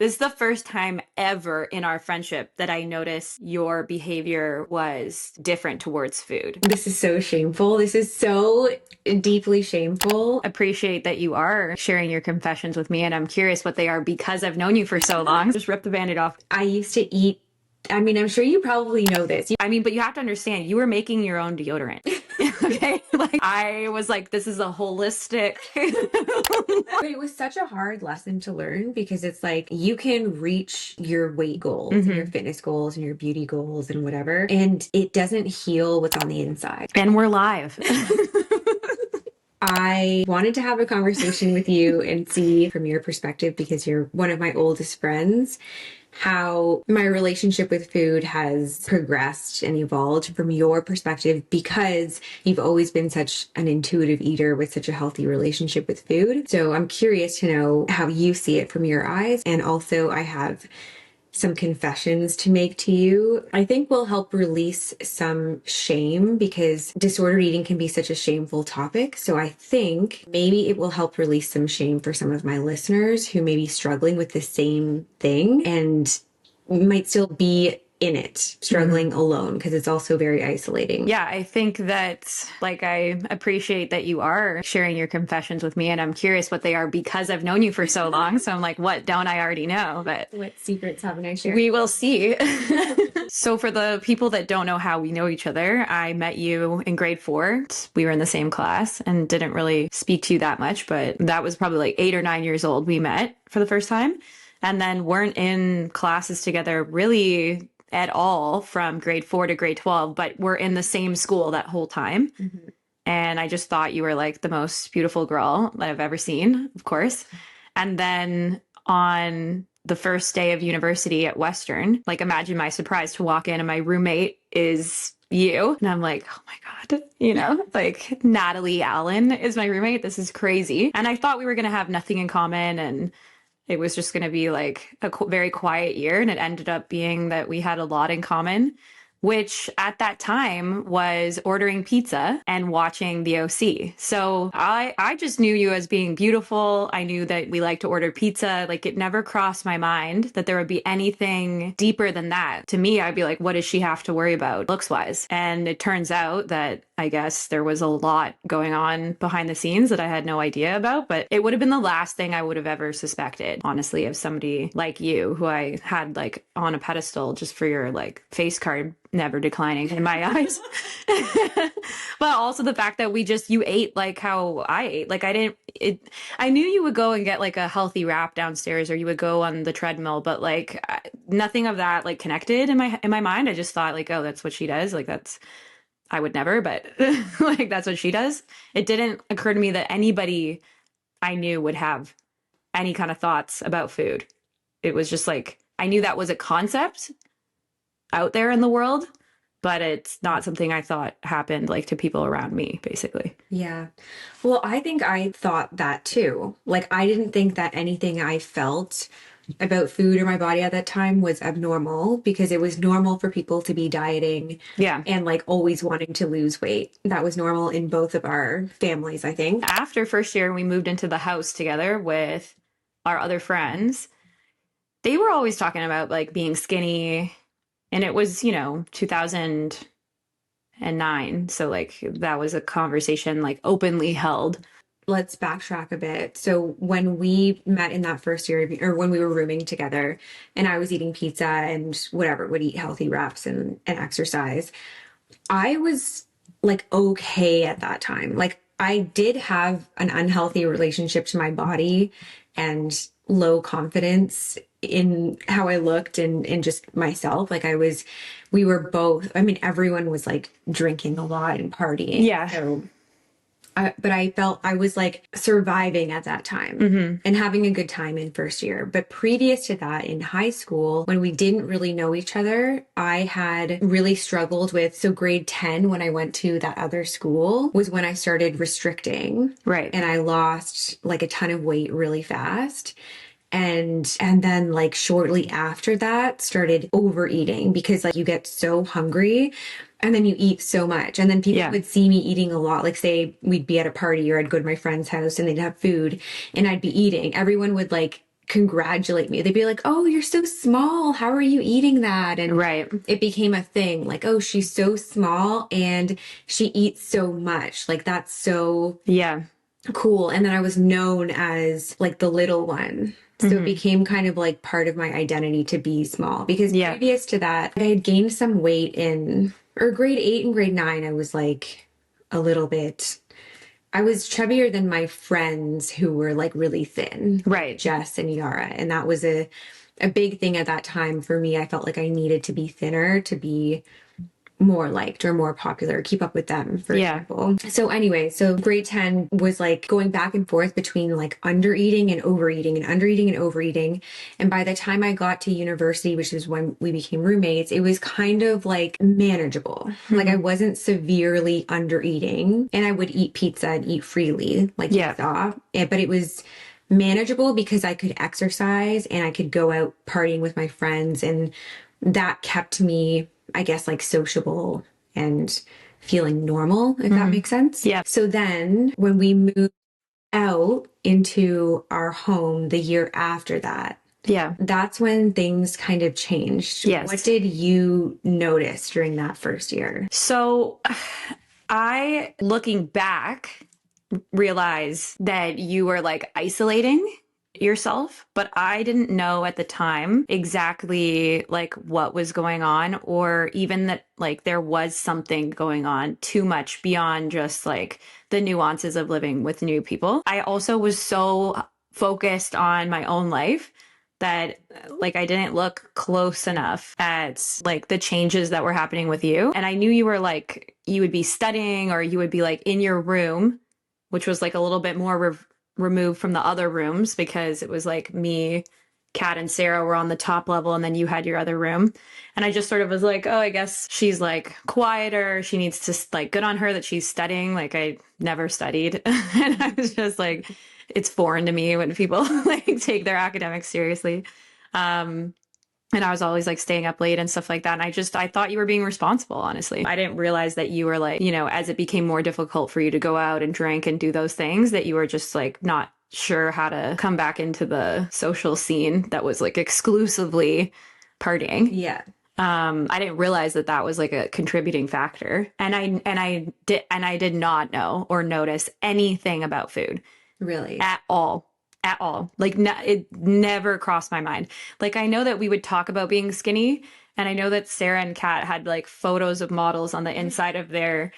This is the first time ever in our friendship that I noticed your behavior was different towards food. This is so shameful. This is so deeply shameful. Appreciate that you are sharing your confessions with me, and I'm curious what they are because I've known you for so long. Just rip the band-aid off. I used to eat, I mean, I'm sure you probably know this. But you have to understand, you were making your own deodorant. Okay? Like, I was like, this is a holistic. But it was such a hard lesson to learn because it's like you can reach your weight goals and your fitness goals and your beauty goals and whatever, and it doesn't heal what's on the inside. And we're live. I wanted to have a conversation with you and see from your perspective, because you're one of my oldest friends, how my relationship with food has progressed and evolved from your perspective, because you've always been such an intuitive eater with such a healthy relationship with food. So I'm curious to know how you see it from your eyes. And also I have some confessions to make to you. I think will help release some shame, because disordered eating can be such a shameful topic. So I think maybe it will help release some shame for some of my listeners who may be struggling with the same thing and might still be in it, struggling alone, because it's also very isolating. Yeah, I think that, like, I appreciate that you are sharing your confessions with me, and I'm curious what they are because I've known you for so long. So I'm like, what don't I already know? But What secrets haven't I shared? we will see. So for the people that don't know how we know each other, I met you in grade 4. We were in the same class and didn't really speak to you that much, but that was probably like 8 or 9 years old we met for the first time, and then weren't in classes together really at all from grade 4 to grade 12, but we're in the same school that whole time. And I just thought you were like the most beautiful girl that I've ever seen, of course. And then on the first day of university at Western, like, imagine my surprise to walk in and my roommate is you. And I'm like, oh my God, like, Natalie Allen is my roommate. This is crazy. And I thought we were going to have nothing in common, and it was just going to be like a very quiet year. And it ended up being that we had a lot in common, which at that time was ordering pizza and watching the OC. So I just knew you as being beautiful. I knew that we like to order pizza. Like, it never crossed my mind that there would be anything deeper than that. To me, I'd be like, what does she have to worry about looks wise? And it turns out that I guess there was a lot going on behind the scenes that I had no idea about, but it would have been the last thing I would have ever suspected, honestly, of somebody like you, who I had like on a pedestal just for your like face card never declining in my eyes. But also the fact that you ate like how I ate. Like, I knew you would go and get like a healthy wrap downstairs, or you would go on the treadmill, but like nothing of that like connected in my mind. I just thought like, oh, that's what she does. Like, I would never, but like, that's what she does. It didn't occur to me that anybody I knew would have any kind of thoughts about food. It was just like, I knew that was a concept out there in the world, but it's not something I thought happened like to people around me, basically. Yeah. Well, I think I thought that too. Like, I didn't think that anything I felt about food or my body at that time was abnormal, because it was normal for people to be dieting and like always wanting to lose weight. That was normal in both of our families, I think. After first year, we moved into the house together with our other friends. They were always talking about like being skinny, and it was, 2009. So like that was a conversation like openly held. Let's backtrack a bit. So when we met in that first year, or when we were rooming together, and I was eating pizza and whatever, would eat healthy wraps and exercise, I was like okay at that time. Like, I did have an unhealthy relationship to my body and low confidence in how I looked and just myself. Like, we were both, I mean, everyone was like drinking a lot and partying. Yeah. So but I felt I was like surviving at that time and having a good time in first year. But previous to that, in high school, when we didn't really know each other, I had really struggled with, so grade 10, when I went to that other school, was when I started restricting. Right. And I lost like a ton of weight really fast. And then like shortly after that started overeating, because like you get so hungry and then you eat so much. And then people would see me eating a lot. Like, say we'd be at a party, or I'd go to my friend's house and they'd have food and I'd be eating. Everyone would like congratulate me. They'd be like, "Oh, you're so small. How are you eating that?" And Right. it became a thing like, "Oh, she's so small and she eats so much." Like that's so Yeah. cool. And then I was known as like the little one. So it became kind of like part of my identity to be small because Yeah. previous to that, I had gained some weight in or grade 8 and grade 9. I was like a little bit, I was chubbier than my friends who were like really thin, like Right. Jess and Yara. And that was a big thing at that time for me. I felt like I needed to be thinner to be more liked or more popular, keep up with them, for Yeah. example. So anyway, so grade 10 was like going back and forth between like under eating and overeating and under eating and overeating. And by the time I got to university, which is when we became roommates, it was kind of like manageable. Like I wasn't severely under eating and I would eat pizza and eat freely, like you Yeah. saw. But it was manageable because I could exercise and I could go out partying with my friends, and that kept me, I guess, like sociable and feeling normal, if that makes sense. Yeah. So then when we moved out into our home the year after that, Yeah. that's when things kind of changed. Yes. What did you notice during that first year? So I, looking back, realize that you were like isolating yourself, but I didn't know at the time exactly like what was going on, or even that like there was something going on too much beyond just like the nuances of living with new people. I also was so focused on my own life that like I didn't look close enough at like the changes that were happening with you. And I knew you were like, you would be studying or you would be like in your room, which was like a little bit more removed from the other rooms because it was like me, Kat, and Sarah were on the top level, and then you had your other room. And I just sort of was like, oh, I guess she's like quieter. She needs to like, good on her that she's studying. Like I never studied. And I was just like, it's foreign to me when people like take their academics seriously. And I was always like staying up late and stuff like that. And I thought you were being responsible, honestly. I didn't realize that you were like, you know, as it became more difficult for you to go out and drink and do those things, that you were just like not sure how to come back into the social scene that was like exclusively partying. Yeah. I didn't realize that that was like a contributing factor. And I did not know or notice anything about food Really? at all. At all. Like, it never crossed my mind. Like, I know that we would talk about being skinny, and I know that Sarah and Kat had like photos of models on the inside of their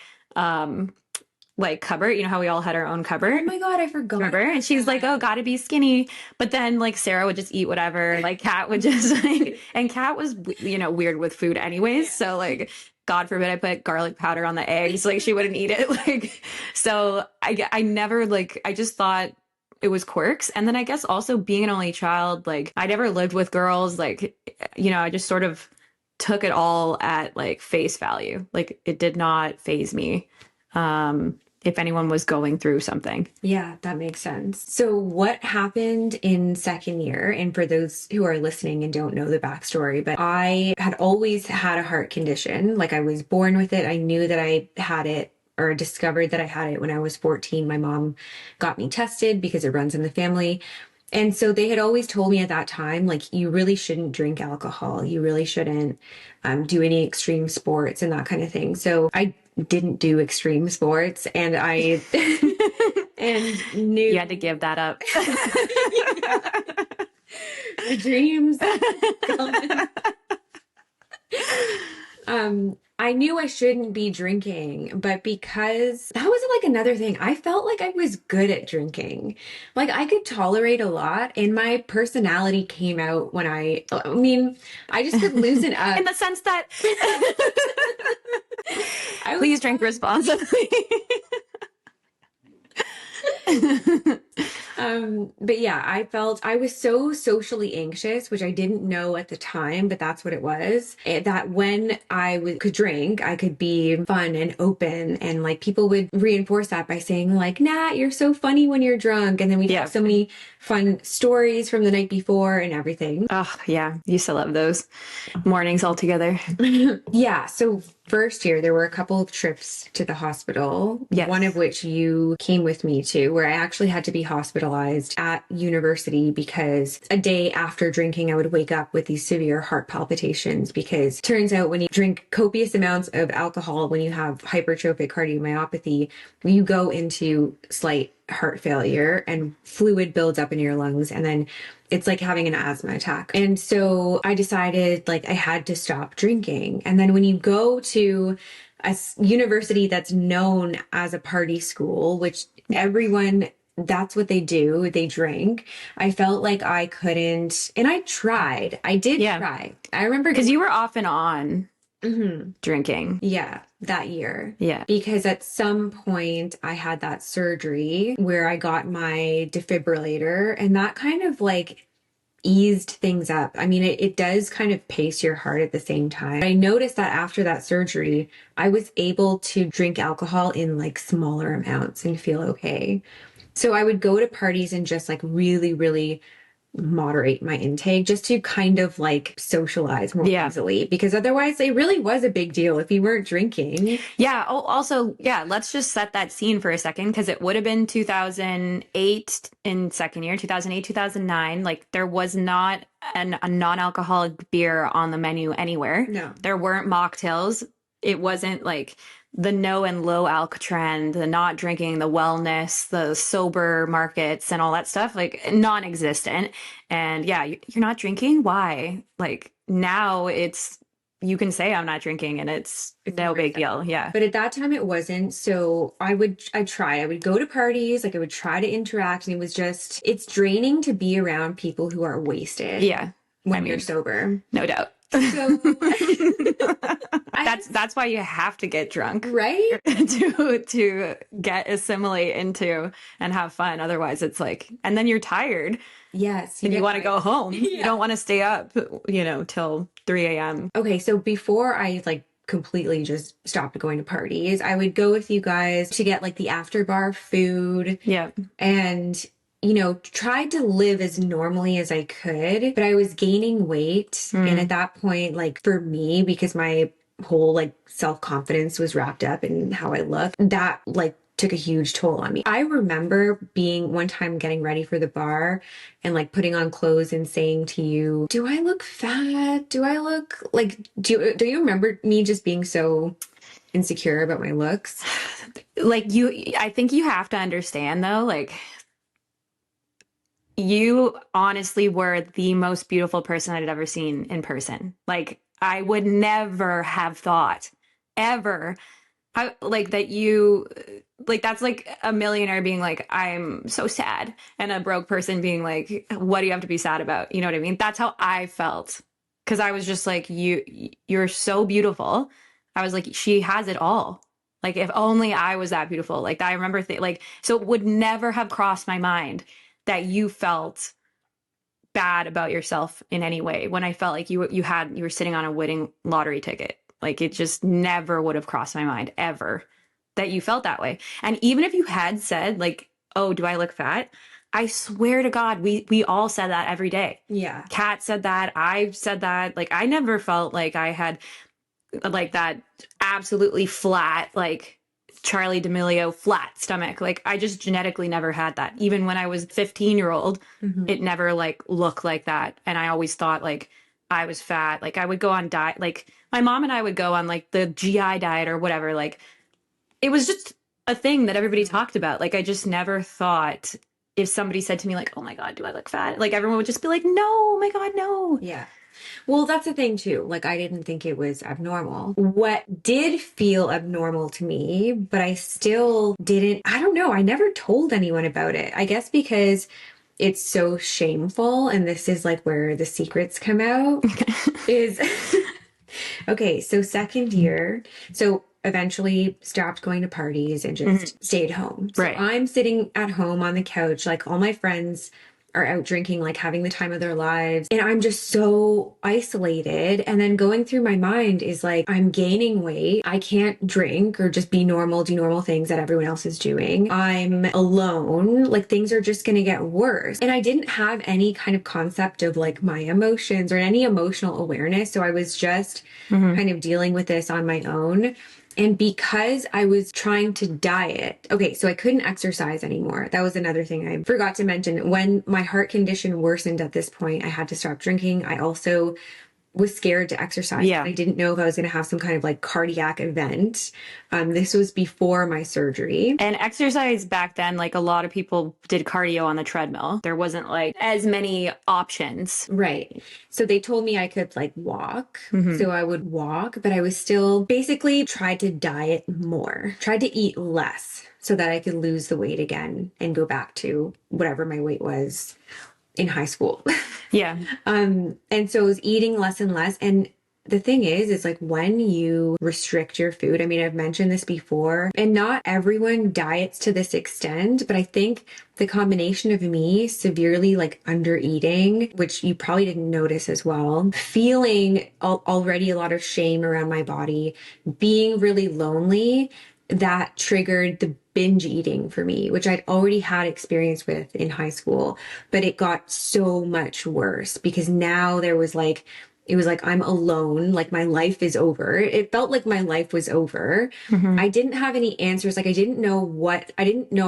like cupboard. You know how we all had our own cupboard? Oh my God, I forgot. Remember? And she's like, oh, gotta be skinny. But then like Sarah would just eat whatever. Like Kat would just like, and Kat was, you know, weird with food anyways. So like, God forbid I put garlic powder on the eggs. Like she wouldn't eat it. Like, so I never like, I just thought it was quirks. And then I guess also being an only child, like I never lived with girls. Like, you know, I just sort of took it all at like face value. Like it did not faze me. If anyone was going through something. Yeah, that makes sense. So, what happened in second year? And for those who are listening and don't know the backstory, but I had always had a heart condition. Like, I was born with it. I knew that I had it or discovered that I had it when I was 14. My mom got me tested because it runs in the family. And so they had always told me at that time, like, you really shouldn't drink alcohol. You really shouldn't do any extreme sports and that kind of thing. So I didn't do extreme sports, and I and knew You had to give that up. my dreams. I knew I shouldn't be drinking, but because that was like another thing, I felt like I was good at drinking. Like I could tolerate a lot, and my personality came out when I mean, I just could loosen up. In the sense that I please drink responsibly. But yeah, I felt I was so socially anxious, which I didn't know at the time, but that's what it was. That when could drink, I could be fun and open, and like people would reinforce that by saying like, "Nah, you're so funny when you're drunk," and then we'd have so many fun stories from the night before and everything. Oh yeah, used to love those mornings all together. Yeah, so first year there were a couple of trips to the hospital. Yes. One of which you came with me to, to where I actually had to be hospitalized at university because a day after drinking, I would wake up with these severe heart palpitations because it turns out when you drink copious amounts of alcohol, when you have hypertrophic cardiomyopathy, you go into slight heart failure and fluid builds up in your lungs, and then it's like having an asthma attack. And so I decided like I had to stop drinking. And then when you go to a university that's known as a party school, which everyone, that's what they do, they drink. I felt like I couldn't, and I tried. I did try. I remember because you were off and on mm-hmm. drinking. Yeah, that year. Yeah. Because at some point I had that surgery where I got my defibrillator, and that kind of like eased things up. I mean, it does kind of pace your heart at the same time. I noticed that after that surgery, I was able to drink alcohol in like smaller amounts and feel okay. So I would go to parties and just like really, really moderate my intake just to kind of like socialize more easily, because otherwise it really was a big deal if you weren't drinking. Yeah. Oh, also, yeah, let's just set that scene for a second, because it would have been 2008 in second year, 2008, 2009. Like there was not a non-alcoholic beer on the menu anywhere. No. There weren't mocktails. It wasn't like the no and low alc trend, the not drinking, the wellness, the sober markets and all that stuff, like non-existent. And yeah, you're not drinking? Why? Like now it's, you can say I'm not drinking and it's no big deal. Yeah. But at that time it wasn't. So I would go to parties, like I would try to interact, and it was just, it's draining to be around people who are wasted. Yeah. When you're sober. No doubt. So that's why you have to get drunk, right? to get assimilate into and have fun. Otherwise it's like, and then you're tired. Yes. And you want to go home. Yeah. You don't want to stay up, till 3 a.m. Okay. So before I like completely just stopped going to parties, I would go with you guys to get like the after bar food. Yeah. And tried to live as normally as I could, but I was gaining weight. And at that point, like for me, because my whole like self-confidence was wrapped up in how I looked, that like took a huge toll on me. I remember being one time getting ready for the bar and like putting on clothes and saying to you, do I look fat? Do I look like, do you remember me just being so insecure about my looks? Like I think you have to understand though, like, you honestly were the most beautiful person I'd ever seen in person. Like, I would never have thought ever that you, like, that's like a millionaire being like, I'm so sad. And a broke person being like, what do you have to be sad about? You know what I mean? That's how I felt. Cause I was just like, you're so beautiful. I was like, she has it all. Like, if only I was that beautiful. Like, I remember so it would never have crossed my mind that you felt bad about yourself in any way when I felt like you were sitting on a winning lottery ticket. Like it just never would have crossed my mind ever that you felt that way. And even if you had said like, oh, do I look fat? I swear to God, we all said that every day. Yeah. Kat said that. I've said that. Like I never felt like I had like that absolutely flat, like Charlie D'Amelio flat stomach. Like I just genetically never had that. Even when I was 15-year-old, it never like looked like that. And I always thought like I was fat. Like I would go on diet. Like my mom and I would go on like the GI diet or whatever. Like it was just a thing that everybody talked about. Like I just never thought if somebody said to me like, oh my God, do I look fat? Like everyone would just be like, no, oh my God, no. Yeah. Well, that's the thing too. Like, I didn't think it was abnormal. What did feel abnormal to me, but I still didn't, I don't know. I never told anyone about it. I guess because it's so shameful. And this is like where the secrets come out is, okay. So second year, so eventually stopped going to parties and just stayed home. So right. I'm sitting at home on the couch, like all my friends are out drinking, like having the time of their lives. And I'm just so isolated. And then going through my mind is like, I'm gaining weight. I can't drink or just be normal, do normal things that everyone else is doing. I'm alone. Like things are just going to get worse. And I didn't have any kind of concept of like my emotions or any emotional awareness. So I was just kind of dealing with this on my own. And because I was trying to diet, okay, so I couldn't exercise anymore. That was another thing I forgot to mention. When my heart condition worsened at this point, I had to stop drinking. I also was scared to exercise. Yeah. I didn't know if I was going to have some kind of like cardiac event. This was before my surgery. And exercise back then, like a lot of people did cardio on the treadmill. There wasn't like as many options. Right. So they told me I could like walk. Mhm. So I would walk, but I was still basically tried to diet more, tried to eat less so that I could lose the weight again and go back to whatever my weight was in high school. Yeah. And so I was eating less and less. And the thing is like when you restrict your food, I mean, I've mentioned this before, and not everyone diets to this extent, but I think the combination of me severely like under eating, which you probably didn't notice as well, feeling already a lot of shame around my body, being really lonely, that triggered the binge eating for me, which I'd already had experience with in high school, but it got so much worse because now there was like, it was like I'm alone, like my life is over. It felt like my life was over. Mhm. I didn't have any answers. Like I didn't know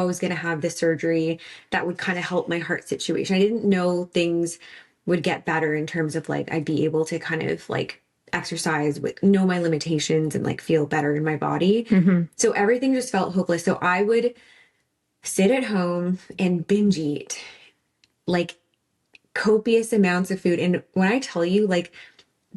I was going to have the surgery that would kind of help my heart situation. I didn't know things would get better in terms of like I'd be able to kind of like exercise with know my limitations and like feel better in my body. Mhm. So everything just felt hopeless. So I would sit at home and binge eat like copious amounts of food. And when I tell you, like,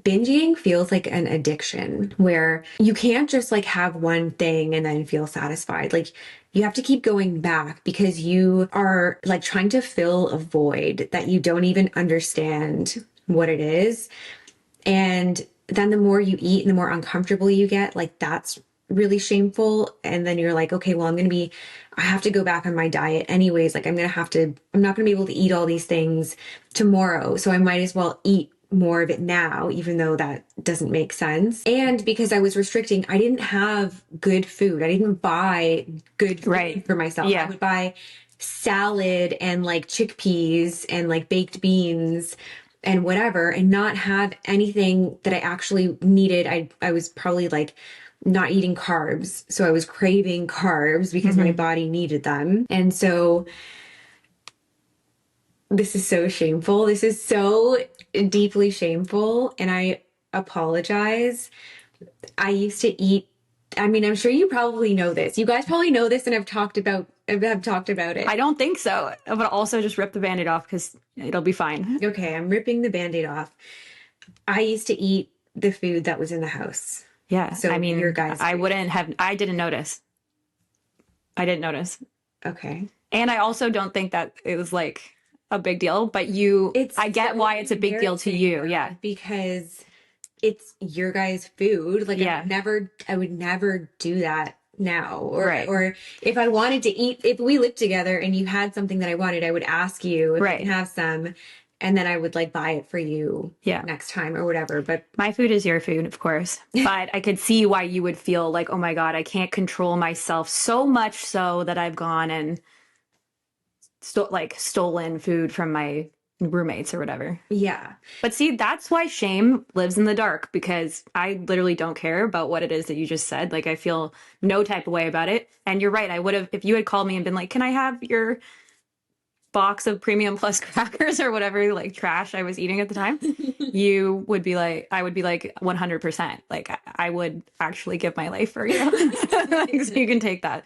binge eating feels like an addiction where you can't just like have one thing and then feel satisfied. Like, you have to keep going back because you are like trying to fill a void that you don't even understand what it is. And then the more you eat and the more uncomfortable you get, like that's really shameful. And then you're like, okay, well, I have to go back on my diet anyways. Like I'm not going to be able to eat all these things tomorrow. So I might as well eat more of it now, even though that doesn't make sense. And because I was restricting, I didn't have good food. I didn't buy good food for myself. Yeah. I would buy salad and like chickpeas and like baked beans and whatever, and not have anything that I actually needed. I was probably like not eating carbs. So I was craving carbs because my body needed them. And so this is so shameful. This is so deeply shameful. And I apologize. I used to eat, I mean, I'm sure you probably know this. You guys probably know this and have talked about it. I don't think so. But also just rip the Band-Aid off because it'll be fine. Okay, I'm ripping the Band-Aid off. I used to eat the food that was in the house. Yeah. So I mean, your guys' I food. wouldn't have, I didn't notice. I didn't notice. Okay. And I also don't think that it was like a big deal, but I get so why it's a big deal to you. embarrassing, Yeah. because it's your guys' food. Like Yeah. I would never do that now. Right. Or if I wanted to eat, if we lived together and you had something that I wanted, I would ask you if I Right. can have some, and then I would like buy it for you Yeah. next time or whatever. But My food is your food, of course. But I could see why you would feel like, oh my God, I can't control myself so much so that I've gone and stolen food from my roommates or whatever. yeah. But see, that's why shame lives in the dark, because I literally don't care about what it is that you just said. Like, I feel no type of way about it. And you're right. I would have, if you had called me and been like, can I have your box of premium plus crackers or whatever, like trash I was eating at the time, you would be like, I would be like 100%. Like, I would actually give my life for you. Like, so you can take that.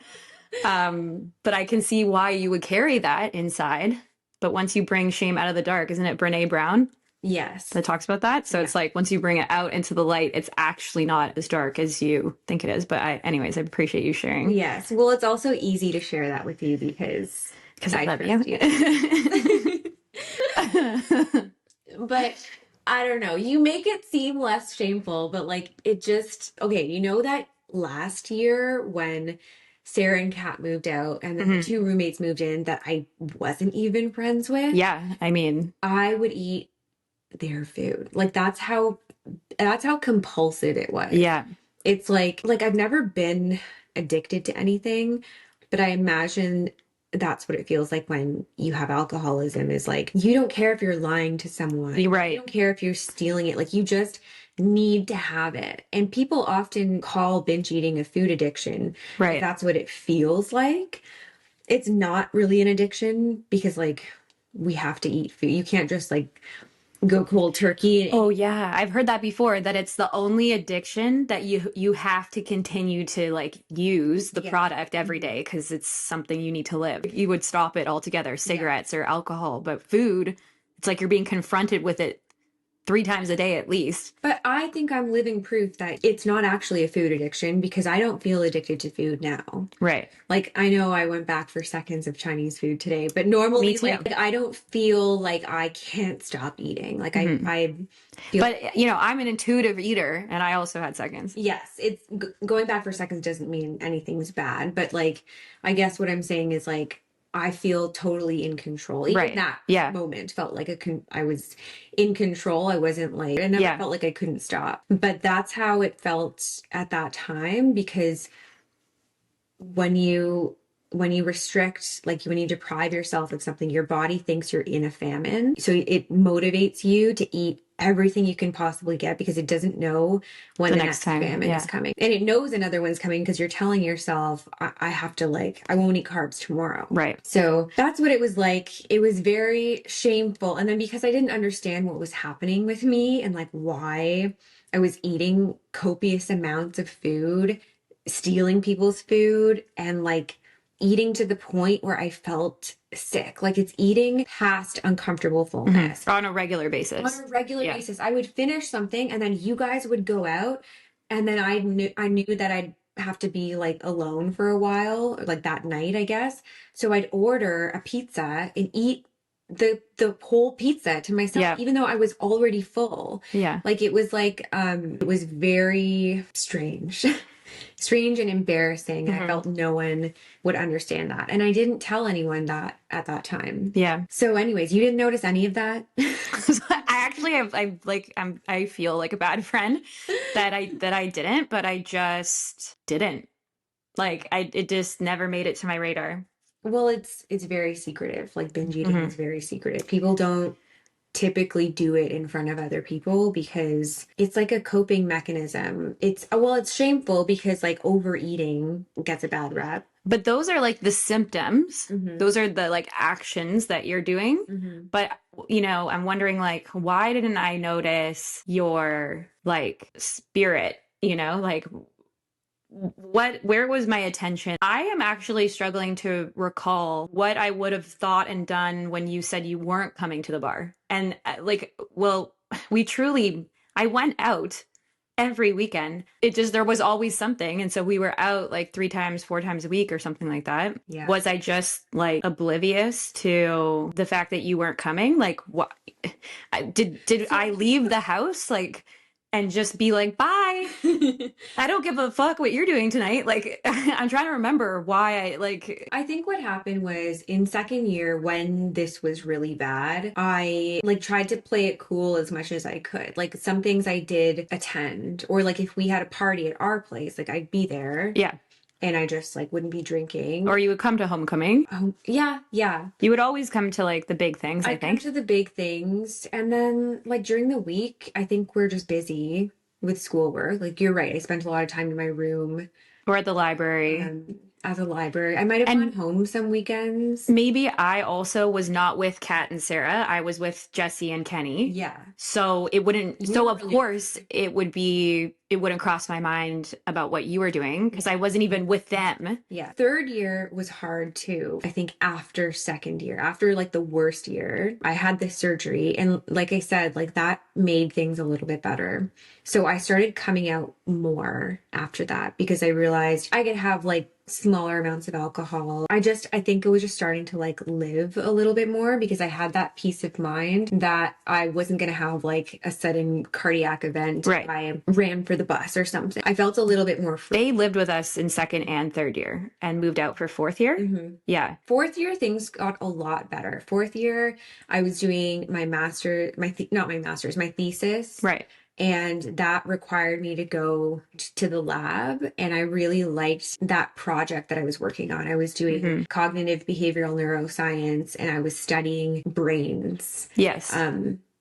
But I can see why you would carry that inside. But once you bring shame out of the dark, isn't it Brene Brown Yes. that talks about that? So it's like, once you bring it out into the light, it's actually not as dark as you think it is. But anyways, I appreciate you sharing. Yes. Well, it's also easy to share that with you because I love trust you. But I don't know. You make it seem less shameful, but like it just, okay, you know that last year when Sarah and Kat moved out and then the two roommates moved in that I wasn't even friends with? Yeah, I mean, I would eat their food. Like that's how compulsive it was. yeah. It's like I've never been addicted to anything, but I imagine that's what it feels like when you have alcoholism, is like you don't care if you're lying to someone. You're right. You don't care if you're stealing it. Like you just need to have it. And people often call binge eating a food addiction. Like Right. that's what it feels like. It's not really an addiction because like we have to eat food. You can't just like go cold turkey. Oh yeah, I've heard that before, that it's the only addiction that you have to continue to like use the Yeah. product every day because it's something you need to live. You would stop it altogether, Yeah. cigarettes or alcohol, but food, it's like you're being confronted with it 3 times a day at least. But I think I'm living proof that it's not actually a food addiction because I don't feel addicted to food now. Right. Like I know I went back for seconds of Chinese food today, but Me normally too. like I don't feel like I can't stop eating. Like I feel But I'm an intuitive eater and I also had seconds. yes, it's going back for seconds doesn't mean anything's bad, but like I guess what I'm saying is like I feel totally in control. Even Right. that Yeah. moment felt like I was in control. I wasn't like I never Yeah. felt like I couldn't stop. But that's how it felt at that time because when you restrict, like when you deprive yourself of something, your body thinks you're in a famine. So it motivates you to eat everything you can possibly get because it doesn't know when The the next next time, famine yeah. is coming. And it knows another one's coming because you're telling yourself, I have to like, I won't eat carbs tomorrow. Right. So that's what it was like. It was very shameful. And then because I didn't understand what was happening with me and like why I was eating copious amounts of food, stealing people's food, and like eating to the point where I felt sick. Like it's eating past uncomfortable fullness. On a regular basis. On a regular Yeah. basis. I would finish something and then you guys would go out and then I knew that I'd have to be like alone for a while, like that night, I guess. So I'd order a pizza and eat the whole pizza to myself, Yeah. even though I was already full. Yeah. Like it was very strange. Strange and embarrassing. And I felt no one would understand that. And I didn't tell anyone that at that time. Yeah. So anyways, you didn't notice any of that? I actually have I feel like a bad friend that I didn't, but I just didn't. Like it just never made it to my radar. Well, it's very secretive. Like binge eating is very secretive. People don't typically do it in front of other people because it's like a coping mechanism. It's shameful because like overeating gets a bad rap. But those are like the symptoms. Mhm. Those are the like actions that you're doing. Mhm. But I'm wondering like why didn't I notice your like spirit, like where was my attention? I am actually struggling to recall what I would have thought and done when you said you weren't coming to the bar. And I went out every weekend. There was always something. And so we were out like 3 times, 4 times a week or something like that. Yeah. Was I just like oblivious to the fact that you weren't coming? Like what did I leave the house like and just be like, bye. I don't give a fuck what you're doing tonight. Like, I'm trying to remember why I think what happened was in second year when this was really bad, I like tried to play it cool as much as I could. Like some things I did attend, or like if we had a party at our place, like I'd be there. Yeah. And I just like wouldn't be drinking. Or you would come to homecoming. Oh, yeah. You would always come to like the big things, I I'd come think. to the big things. And then like during the week, I think we're just busy with schoolwork. Like you're right. I spent a lot of time in my room. Or at the library. At the library. I might have gone home some weekends. Maybe I also was not with Kat and Sarah. I was with Jesse and Kenny. Yeah. So it wouldn't, so of course it wouldn't cross my mind about what you were doing because I wasn't even with them. Yeah. Third year was hard too. I think after second year, after like the worst year, I had this surgery. And like I said, like that made things a little bit better. So I started coming out more after that because I realized I could have like smaller amounts of alcohol. I think it was just starting to like live a little bit more because I had that peace of mind that I wasn't going to have like a sudden cardiac event if I ran for the bus or something. I felt a little bit more free. They lived with us in second and third year and moved out for fourth year. Mm-hmm. Yeah. Fourth year, things got a lot better. Fourth year, I was doing my thesis. Right. And that required me to go to the lab. And I really liked that project that I was working on. I was doing cognitive behavioral neuroscience and I was studying brains. Yes.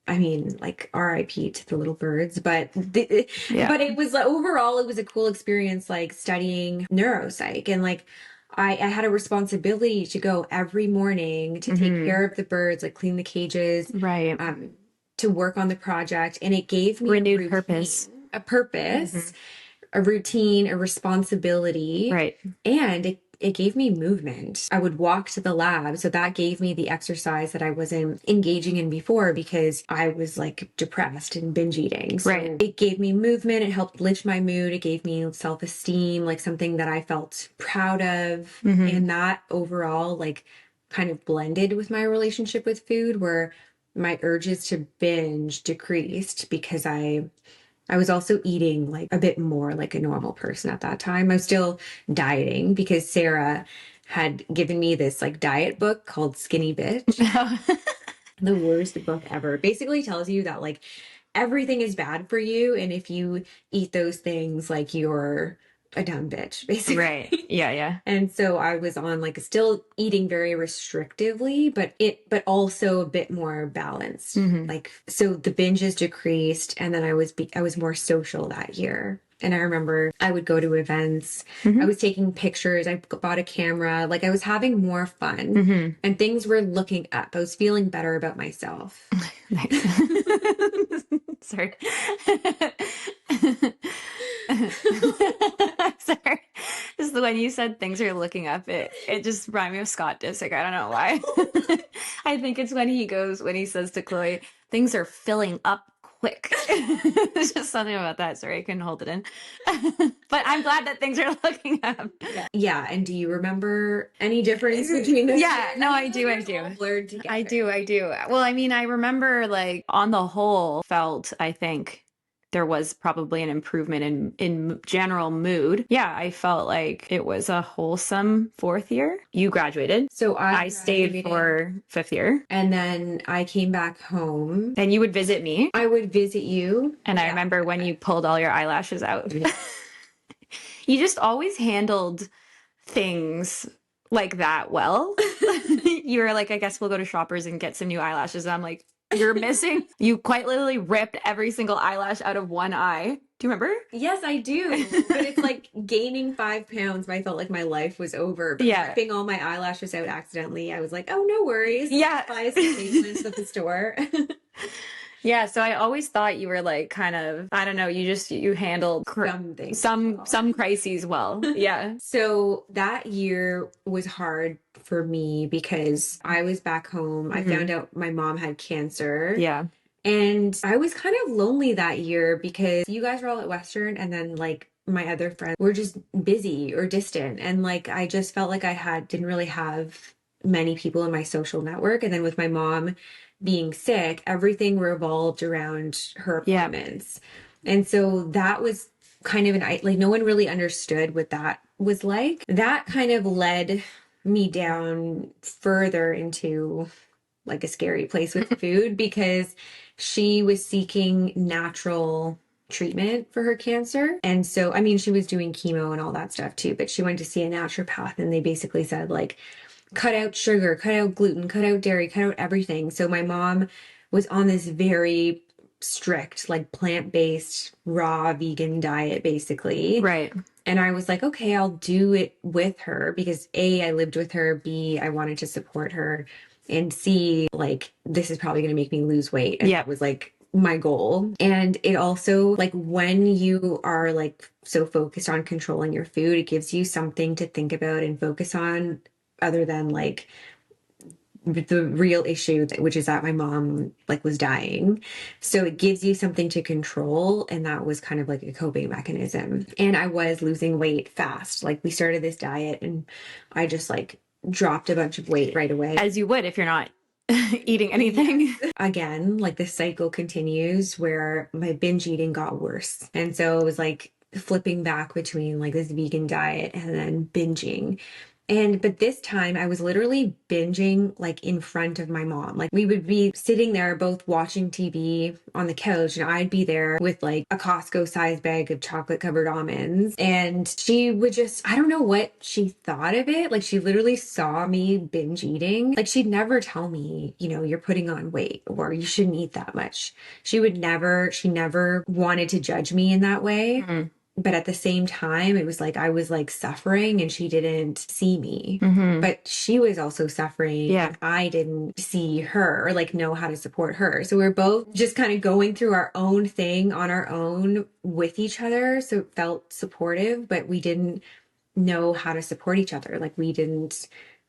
I mean, like RIP to the little birds, Yeah. but it was overall, it was a cool experience, like studying neuropsych and like I had a responsibility to go every morning to take Hmm. care of the birds, like clean the cages, Right. um, to work on the project, and it gave me a Renewed routine, purpose. a Hmm. purpose, a routine, a responsibility, Right. and it gave me movement. I would walk to the lab. So that gave me the exercise that I wasn't engaging in before because I was like depressed and binge eating. Right. So it gave me movement. It helped lift my mood. It gave me self-esteem, like something that I felt proud of. Hmm. And that overall, like, kind of blended with my relationship with food, where my urges to binge decreased because I was also eating like a bit more like a normal person at that time. I was still dieting because Sarah had given me this like diet book called Skinny Bitch. The worst book ever. Basically tells you that like everything is bad for you. And if you eat those things, like you're a dumb bitch, Right. basically. Yeah. Yeah. And so I was on like still eating very restrictively, but also a bit more balanced. Hmm. Like, so the binges decreased, and then I was more social that year. And I remember I would go to events. I Hmm. was taking pictures. I bought a camera. Like I was having more fun Hmm. and things were looking up. I was feeling better about myself. Nice. Sorry. Sorry. Just when you said things are looking up, it just reminded me of Scott Disick. I don't know why. I think it's when he says to Chloe, things are filling up quick. There's just something about that. Sorry, I couldn't hold it in. But I'm glad that things are looking up. Yeah. Yeah. And do you remember any difference between those Yeah, years? no, I I feel like do, I it's all do. blurred I together. do, I do. Well, I mean, I remember like on the whole felt, I think there was probably an improvement in general mood. Yeah, I felt like it was a wholesome fourth year. You graduated. So I I stayed graduated for fifth year. and then I came back home. And you would visit me. I would visit you. And I Yeah. remember when you pulled all your eyelashes out. You just always handled things like that well. You were like, I guess we'll go to Shoppers and get some new eyelashes. And I'm like, you're missing. You quite literally ripped every single eyelash out of one eye. Do you remember? Yes, I do. But it's like gaining 5 pounds. I felt like my life was over. But Yeah. ripping all my eyelashes out accidentally, I was like, oh, no worries. Yeah. Buy some statements at the store. Yeah, so I always thought you were like kind of, I don't know, you handled Some things. some crises well. Yeah. So that year was hard for me because I was back home. I found out my mom had cancer. Yeah. And I was kind of lonely that year because you guys were all at Western and then like my other friends were just busy or distant. And like I just felt like didn't really have many people in my social network. And then with my mom being sick, everything revolved around her Yeah. appointments. And so that was kind of like no one really understood what that was like. That kind of led me down further into like a scary place with food because she was seeking natural treatment for her cancer. And so, I mean, she was doing chemo and all that stuff too, but she went to see a naturopath and they basically said, like, cut out sugar, cut out gluten, cut out dairy, cut out everything. So my mom was on this very strict, like plant-based, raw vegan diet, basically. Right. And I was like, okay, I'll do it with her because A, I lived with her, B, I wanted to support her, and C, like, this is probably going to make me lose weight. And Yeah. that was like my goal. And it also, like, when you are like so focused on controlling your food, it gives you something to think about and focus on other than like the real issue, which is that my mom like was dying. So it gives you something to control, and that was kind of like a coping mechanism. And I was losing weight fast. Like we started this diet and I just like dropped a bunch of weight right away. As you would if you're not eating anything. Yes. Again, like the cycle continues where my binge eating got worse. And so it was like flipping back between like this vegan diet and then binging. But this time I was literally binging like in front of my mom. Like we would be sitting there both watching TV on the couch, and I'd be there with like a Costco sized bag of chocolate covered almonds. And she would just, I don't know what she thought of it. Like she literally saw me binge eating. Like she'd never tell me, you know, you're putting on weight or you shouldn't eat that much. She never wanted to judge me in that way. Mm. But at the same time, it was like I was like suffering and she didn't see me. Mm-hmm. But she was also suffering Yeah. and I didn't see her or like know how to support her. So we're both just kind of going through our own thing on our own with each other. So it felt supportive, but we didn't know how to support each other.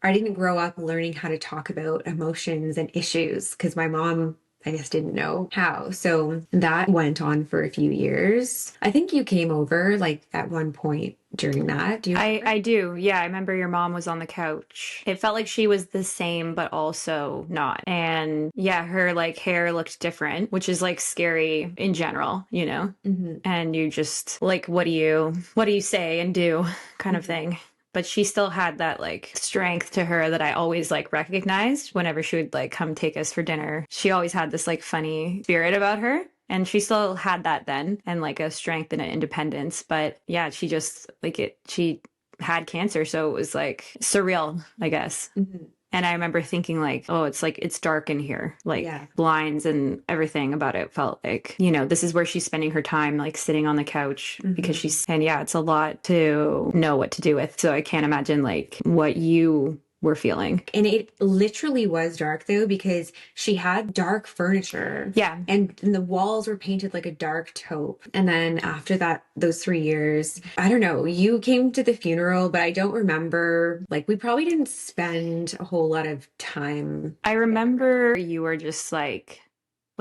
I didn't grow up learning how to talk about emotions and issues because my mom, I guess, didn't know how. So that went on for a few years. I think you came over like at one point during that. Do you remember? I do. Yeah, I remember your mom was on the couch. It felt like she was the same, but also not. And yeah, her like hair looked different, which is like scary in general, you know? Mm-hmm. And you just like, what do you say and do kind of thing. But she still had that like strength to her that I always like recognized whenever she would like come take us for dinner. She always had this like funny spirit about her. And she still had that then and like a strength and an independence. But yeah, she had cancer. So it was like surreal, I guess. Mm-hmm. And I remember thinking like, oh, it's dark in here. Like Yeah. blinds and everything about it felt like, you know, this is where she's spending her time, like sitting on the couch because and yeah, it's a lot to know what to do with. So I can't imagine like what you were feeling. And it literally was dark though, because she had dark furniture. Yeah. And the walls were painted like a dark taupe. And then after that, those 3 years, I don't know, you came to the funeral, but I don't remember, like, we probably didn't spend a whole lot of time. I remember you were just like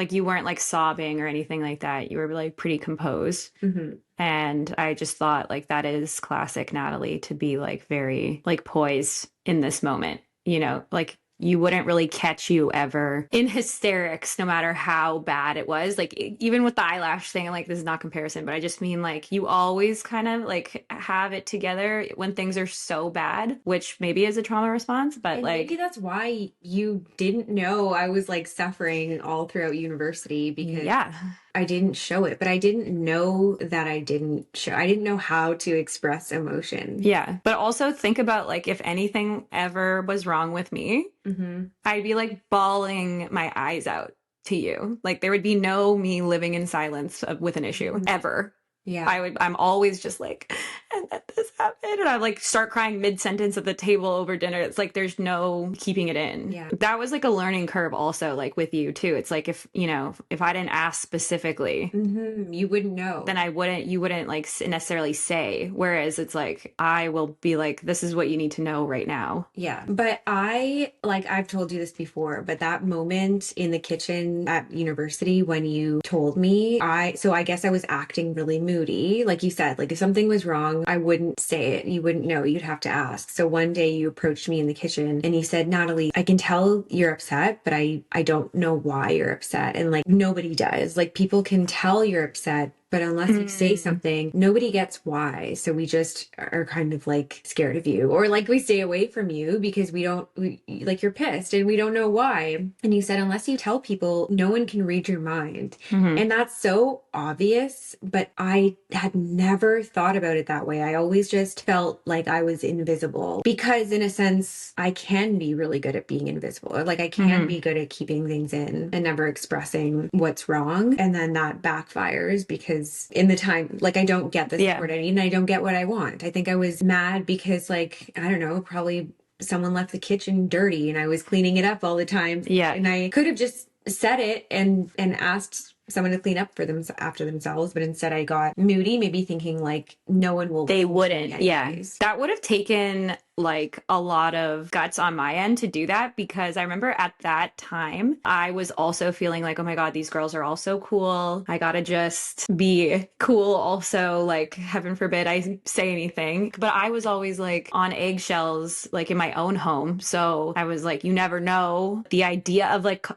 you weren't like sobbing or anything like that. You were like pretty composed. Mm-hmm. And I just thought like that is classic Natalie to be like very like poised in this moment, you know, like you wouldn't really catch you ever in hysterics, no matter how bad it was. Like even with the eyelash thing, like this is not comparison, but I just mean like you always kind of like have it together when things are so bad, which maybe is a trauma response, but And like maybe that's why you didn't know I was like suffering all throughout university, because yeah. I didn't show it, but I didn't know that I didn't know how to express emotion. Yeah. But also think about like if anything ever was wrong with me, I'd be like bawling my eyes out to you. Like there would be no me living in silence with an issue ever. Yeah. I'm always just like, and then this happened. And I like start crying mid-sentence at the table over dinner. It's like, there's no keeping it in. Yeah. That was like a learning curve also, like with you too. It's like, if, you know, if I didn't ask specifically, You wouldn't know. then you wouldn't like necessarily say. Whereas it's like, I will be like, this is what you need to know right now. Yeah. But I've told you this before, but that moment in the kitchen at university when you told me, I guess I was acting really moody. Like you said, like if something was wrong, I wouldn't say it. You wouldn't know. You'd have to ask. So one day you approached me in the kitchen and you said, Natalie, I can tell you're upset, but I don't know why you're upset. And like nobody does. Like people can tell you're upset, but unless you say something, nobody gets why. So we just are kind of like scared of you, or like we stay away from you because like you're pissed and we don't know why. And you said, unless you tell people, no one can read your mind. And that's so obvious, but I had never thought about it that way. I always just felt like I was invisible because in a sense, I can be really good at being invisible, or like I can be good at keeping things in and never expressing what's wrong. And then that backfires because in the time, like I don't get the support I need and I don't get what I want. I think I was mad because like, I don't know, probably someone left the kitchen dirty and I was cleaning it up all the time. Yeah. And I could have just said it and asked someone to clean up for them after themselves, but instead I got moody, maybe thinking like no one will. They wouldn't. Yeah. That would have taken like a lot of guts on my end to do that, because I remember at that time I was also feeling like, oh my God, these girls are all so cool. I gotta just be cool also, like heaven forbid I say anything. But I was always like on eggshells, like in my own home. So I was like, you never know. The idea of like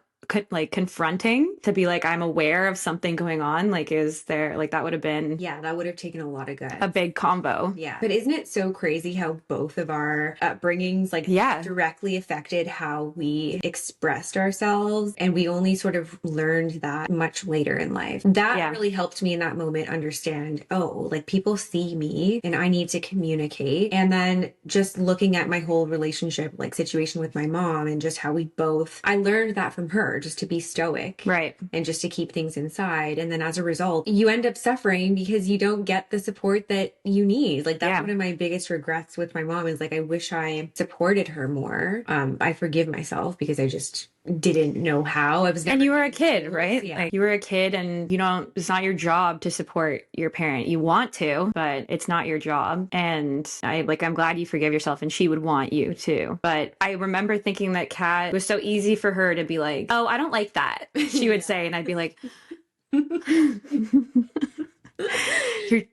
like confronting to be like, I'm aware of something going on. Like, is there, like, that would have been Yeah, that would have taken a lot of guts. a big combo. Yeah. But isn't it so crazy how both of our upbringings like directly affected how we expressed ourselves? And we only sort of learned that much later in life. That really helped me in that moment understand, oh, like people see me and I need to communicate. And then just looking at my whole relationship, like situation with my mom and just how we both, I learned that from her, just to be stoic. Right. And just to keep things inside. And then as a result, you end up suffering because you don't get the support that you need. Like that's one of my biggest regrets with my mom is like, I wish I supported her more. I forgive myself because I just didn't know how. And you were a kid, right? Yeah. Like you were a kid and you don't, it's not your job to support your parent. You want to, but it's not your job. And I'm glad you forgive yourself and she would want you to. But I remember thinking that Kat, it was so easy for her to be like, oh, I don't like that. She would say, and I'd be like,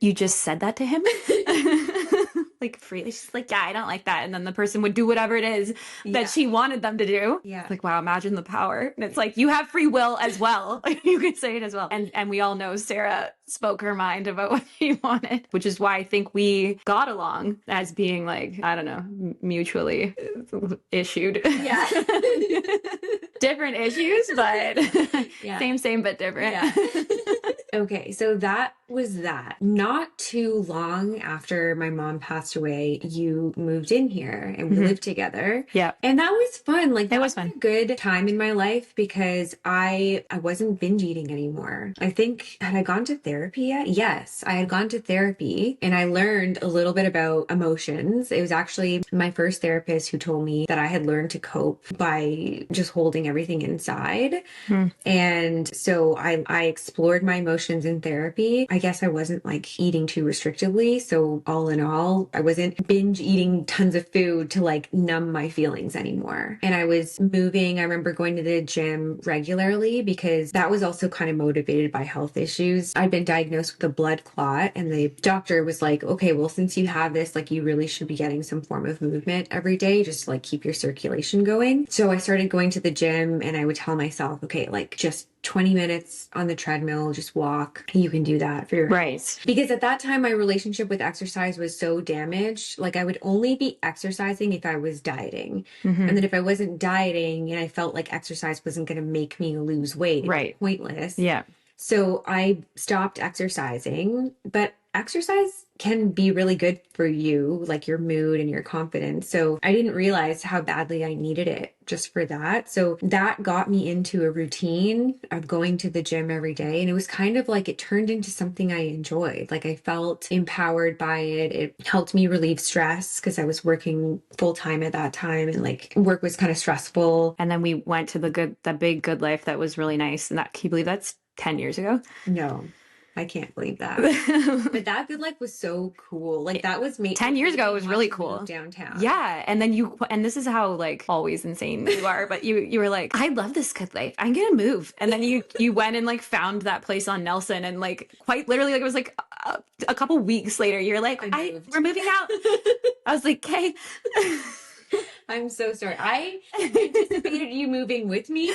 you just said that to him? Like freely. She's like, yeah, I don't like that. And then the person would do whatever it is that she wanted them to do. Yeah. Like, wow, imagine the power. And it's like, you have free will as well. You could say it as well. And we all know Sarah spoke her mind about what she wanted, which is why I think we got along as being like, I don't know, mutually issued. Yeah. Different issues, but same, but different. Yeah. Okay, so that was that. Not too long after my mom passed away, you moved in here and we lived together. Yeah. And that was fun. Like that was fun. A good time in my life because I wasn't binge eating anymore. I think, had I gone to therapy yet? Yes, I had gone to therapy and I learned a little bit about emotions. It was actually my first therapist who told me that I had learned to cope by just holding everything inside. And so I explored my emotions in therapy. I guess I wasn't like eating too restrictively. So all in all, I wasn't binge eating tons of food to like numb my feelings anymore. And I was moving. I remember going to the gym regularly because that was also kind of motivated by health issues. I'd been diagnosed with a blood clot and the doctor was like, okay, well, since you have this, like you really should be getting some form of movement every day just to like keep your circulation going. So I started going to the gym and I would tell myself, okay, like just 20 minutes on the treadmill, just walk. You can do that for your health. Because at that time, my relationship with exercise was so damaged. Like I would only be exercising if I was dieting. And then if I wasn't dieting and I felt like exercise wasn't going to make me lose weight, it was pointless. Yeah. So I stopped exercising, but exercise can be really good for you, like your mood and your confidence. So I didn't realize how badly I needed it just for that. So that got me into a routine of going to the gym every day. And it was kind of like it turned into something I enjoyed. Like I felt empowered by it. It helped me relieve stress because I was working full time at that time and like work was kind of stressful. And then we went to the big good life that was really nice. And that, can you believe that's 10 years ago? No. I can't believe that. But that good life was so cool. Like that was 10 years ago. It was really cool. Downtown. Yeah. And then and this is how like always insane you are, but you were like, I love this good life. I'm going to move. And then you went and like found that place on Nelson and like quite literally like it was like a couple weeks later, you're like, we're moving out. I was like, okay. I'm so sorry. I anticipated you moving with me.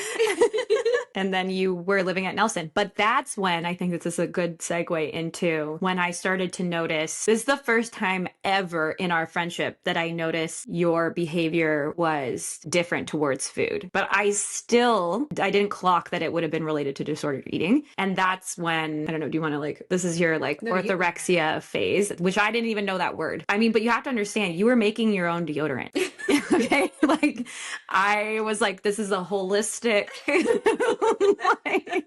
And then you were living at Nelson. But that's when I think this is a good segue into when I started to notice, this is the first time ever in our friendship that I noticed your behavior was different towards food. But I didn't clock that it would have been related to disordered eating. And that's when, I don't know, do you want to like, this is your like orthorexia phase, which I didn't even know that word. I mean, but you have to understand, you were making your own deodorant. Okay. Like I was like, this is a holistic, like,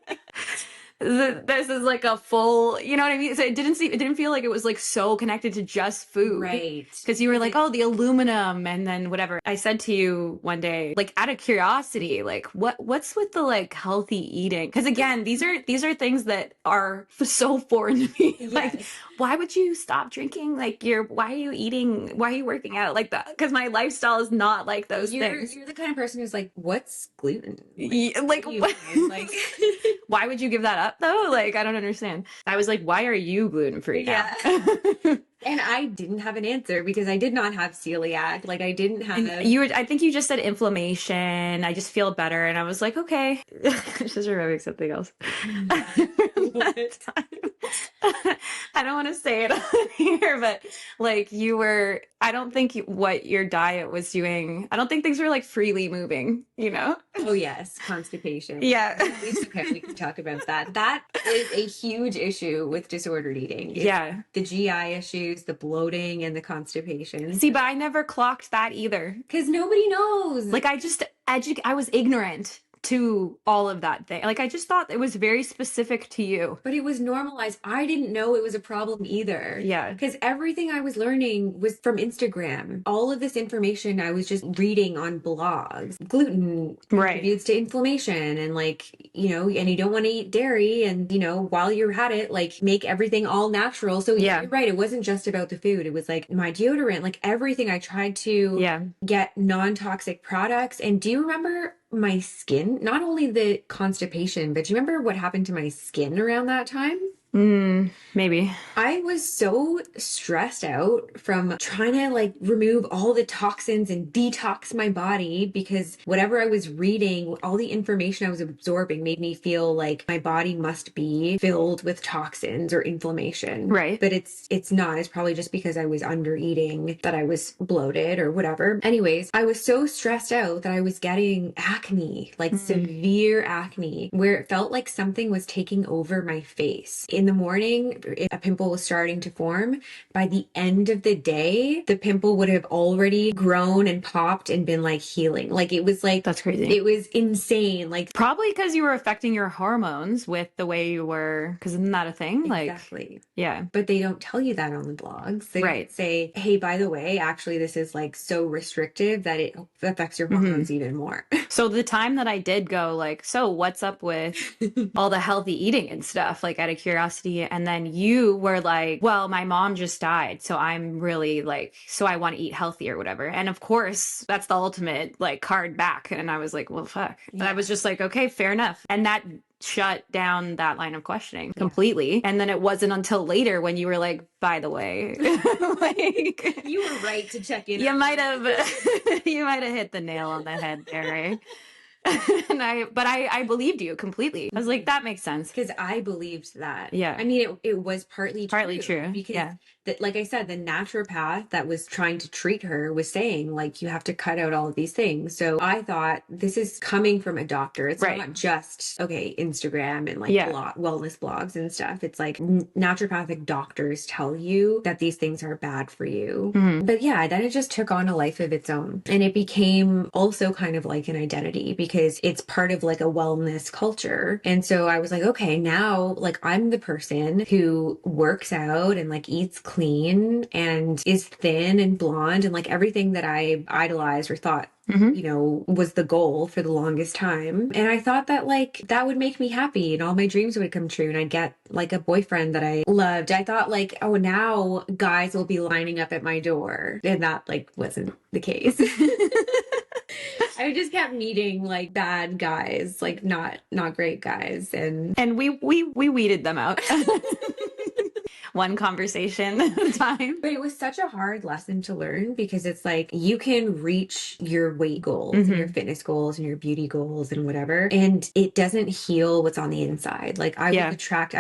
this is like a full, you know what I mean? So it didn't feel like it was like so connected to just food. Right. Because you were like, oh, the aluminum and then whatever. I said to you one day, like out of curiosity, like what's with the like healthy eating? Because again, these are things that are so foreign to me. Yes. Like, why would you stop drinking? Like why are you eating? Why are you working out like that? Because my lifestyle is not like those things. You're the kind of person who's like, what's gluten? Like why would you give that up though? Like, I don't understand. I was like, why are you gluten-free now? Yeah. And I didn't have an answer because I did not have celiac. Like I didn't have. I think you just said inflammation. I just feel better. And I was like, okay. Just remembering something else. That time. I don't want to say it on here, but like I don't think what your diet was doing, I don't think things were like freely moving, you know? Oh yes, constipation. Yeah. It's okay, we can talk about that. That is a huge issue with disordered eating. It's Yeah. the GI issues, the bloating, and the constipation. See, but I never clocked that either. Because nobody knows. Like I was ignorant to all of that thing. Like I just thought it was very specific to you. But it was normalized. I didn't know it was a problem either. Yeah. Because everything I was learning was from Instagram. All of this information I was just reading on blogs. Gluten contributes to inflammation and like, you know, and you don't want to eat dairy and, you know, while you're at it, like make everything all natural. So you're right. It wasn't just about the food. It was like my deodorant, like everything. I tried to get non-toxic products. And do you remember my skin, not only the constipation, but do you remember what happened to my skin around that time? Maybe. I was so stressed out from trying to like remove all the toxins and detox my body because whatever I was reading, all the information I was absorbing made me feel like my body must be filled with toxins or inflammation. Right. But it's not. It's probably just because I was under eating that I was bloated or whatever. Anyways, I was so stressed out that I was getting acne, like severe acne, where it felt like something was taking over my face. In the morning, if a pimple was starting to form, by the end of the day, the pimple would have already grown and popped and been like healing. Like it was like, that's crazy. It was insane. Like probably because you were affecting your hormones with the way you were, because isn't that a thing? Exactly. Like, yeah. But they don't tell you that on the blogs. They don't say, hey, by the way, actually, this is like so restrictive that it affects your hormones even more. So the time that I did go like, so what's up with all the healthy eating and stuff, like out of curiosity. And then you were like, well, my mom just died. So I'm really like, so I want to eat healthy or whatever. And of course, that's the ultimate like card back. And I was like, well, fuck. Yeah. I was just like, okay, fair enough. And that shut down that line of questioning completely. And then it wasn't until later when you were like, by the way, like you were right to check in. You might have hit the nail on the head there, right? And I believed you completely. I was like, that makes sense. Because I believed that. Yeah. I mean, it was partly true. Because like I said, the naturopath that was trying to treat her was saying, like, you have to cut out all of these things. So I thought this is coming from a doctor. It's not just, Instagram and like wellness blogs and stuff. It's like naturopathic doctors tell you that these things are bad for you. But yeah, then it just took on a life of its own. And it became also kind of like an identity because it's part of like a wellness culture. And so I was like, okay, now like I'm the person who works out and like eats clean and is thin and blonde and like everything that I idolized or thought you know, was the goal for the longest time. And I thought that like that would make me happy and all my dreams would come true and I'd get like a boyfriend that I loved. I thought like, oh, now guys will be lining up at my door. And that like wasn't the case. I just kept meeting like bad guys, like not great guys. And we weeded them out. One conversation at a time. But it was such a hard lesson to learn because it's like you can reach your weight goals and your fitness goals and your beauty goals and whatever. And it doesn't heal what's on the inside. Like I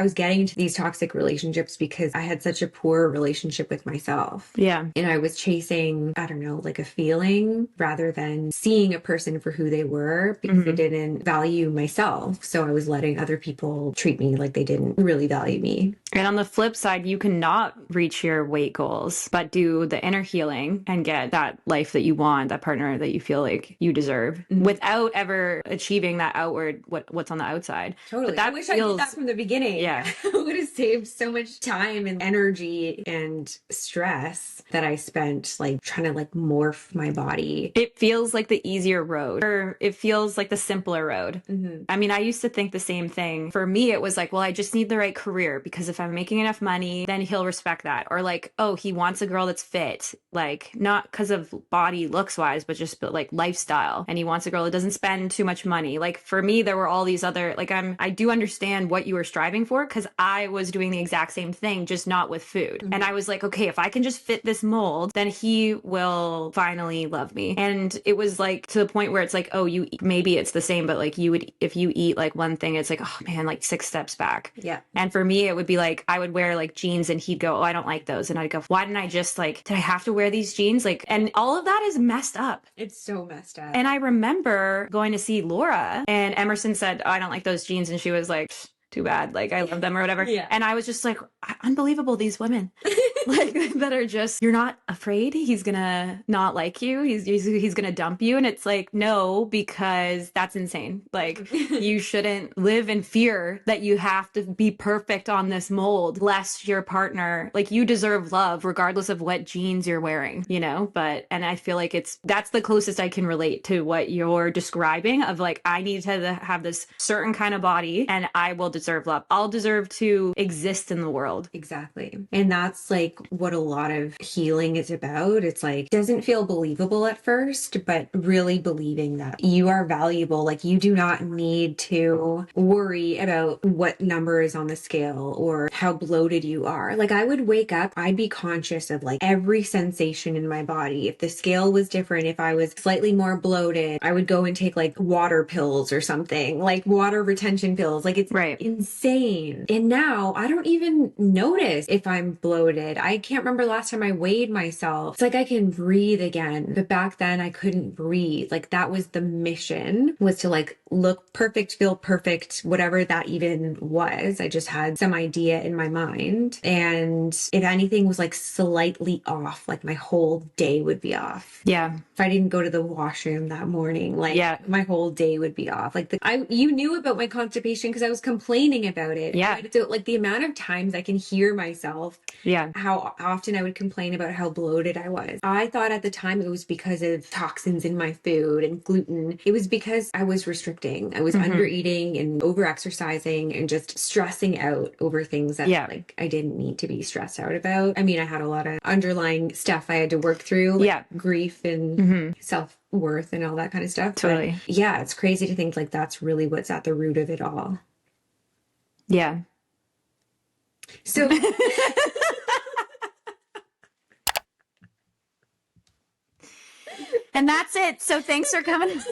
was getting into these toxic relationships because I had such a poor relationship with myself. Yeah. And I was chasing, I don't know, like a feeling rather than seeing a person for who they were because I didn't value myself. So I was letting other people treat me like they didn't really value me. And on the flip side, you cannot reach your weight goals, but do the inner healing and get that life that you want, that partner that you feel like you deserve without ever achieving that outward, what's on the outside. Totally. But that I wish I did that from the beginning. Yeah. I would have saved so much time and energy and stress that I spent like trying to like morph my body. It feels like the easier road, or it feels like the simpler road. I mean, I used to think the same thing. For me, it was like, well, I just need the right career because if if I'm making enough money, then he'll respect that. Or like, oh, he wants a girl that's fit, like not because of body looks wise, but just like lifestyle. And he wants a girl that doesn't spend too much money. Like for me, there were all these other, like I do understand what you were striving for because I was doing the exact same thing, just not with food. And I was like, okay, if I can just fit this mold, then he will finally love me. And it was like to the point where it's like, oh, you maybe it's the same, but like you would, if you eat like one thing, it's like, oh man, like 6 steps back. Yeah. And for me, it would be like, I would wear like jeans and he'd go, oh, I don't like those. And I'd go, why didn't I just like, did I have to wear these jeans? Like, and all of that is messed up. It's so messed up. And I remember going to see Laura and Emerson said, oh, I don't like those jeans. And she was like, too bad. Like, I love them or whatever. Yeah. And I was just like, unbelievable, these women. Like that are just, you're not afraid he's gonna not like you, he's gonna dump you. And it's like, no, because that's insane. Like you shouldn't live in fear that you have to be perfect on this mold lest your partner, like you deserve love regardless of what jeans you're wearing, you know. But and I feel like that's the closest I can relate to what you're describing of like, I need to have this certain kind of body and I will deserve love. I'll deserve to exist in the world. Exactly. And that's like what a lot of healing is about. It's like, doesn't feel believable at first, but really believing that you are valuable. Like you do not need to worry about what number is on the scale or how bloated you are. Like I would wake up, I'd be conscious of like every sensation in my body. If the scale was different, if I was slightly more bloated, I would go and take like water pills or something, like water retention pills. Like it's insane. And now I don't even notice if I'm bloated. I can't remember the last time I weighed myself. It's like I can breathe again. But back then I couldn't breathe. Like that was the mission, was to like look perfect, feel perfect, whatever that even was. I just had some idea in my mind. And if anything was like slightly off, like my whole day would be off. Yeah. If I didn't go to the washroom that morning, like my whole day would be off. Like you knew about my constipation because I was complaining about it. Yeah. So like the amount of times I can hear myself. Yeah. How often I would complain about how bloated I was. I thought at the time it was because of toxins in my food and gluten. It was because I was restricting. I was under eating and over exercising and just stressing out over things that like I didn't need to be stressed out about. I mean, I had a lot of underlying stuff I had to work through, like grief and self-worth and all that kind of stuff. Totally. But yeah, it's crazy to think like that's really what's at the root of it all. Yeah. So and that's it. So thanks for coming.